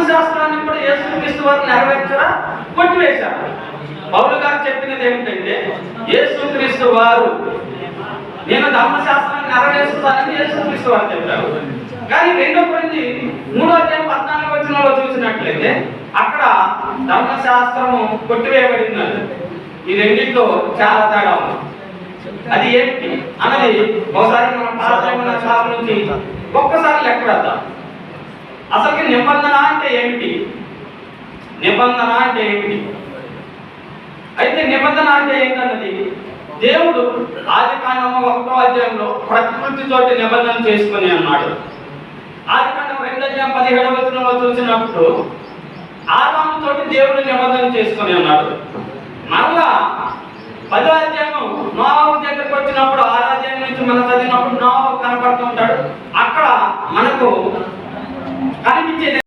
ధర్మశాస్త్రాన్ని కూడా యేసుక్రీస్తు వారు నెరవేర్చరా, కొట్టివేశారు. పౌలు గారు చెప్పినది ఏమిటంటే, యేసుక్రీస్తు వారు నేను ధర్మశాస్త్రాన్ని నెరవేరుస్తానని యేసుక్రీస్తు వారు చెప్పారు. కానీ 2 కొరింథీ 3:14 చూసినట్లయితే అక్కడ ధర్మశాస్త్రము కొట్టివేయబడింది. ఈ రెండింటిలో చాలా తేడా ఉంది. అది ఏంటి అన్నది ఒకసారి మనం పాత నుంచి ఒక్కసారి లెక్క వేద్దాం. అసలు నిబంధన అంటే ఏమిటి? నిబంధన అంటే ఏమిటి? అయితే నిబంధన అంటే ఏంటన్నది దేవుడు ఆదికాండము 1వ అధ్యాయంలో ప్రకృతితోటి నిబంధన చేసుకుని అన్నాడు. ఆదికాండం 2:17 చూసినప్పుడు ఆదాము తోటి దేవుడు నిబంధన చేసుకుని అన్నాడు. మరలా 10వ అధ్యాయం నోవహు దగ్గరికి వచ్చినప్పుడు 6వ అధ్యాయం నుంచి మనం చదివినప్పుడు నోవహు కనపడుతూ ఉంటాడు. అక్కడ మనకు కనిపించేది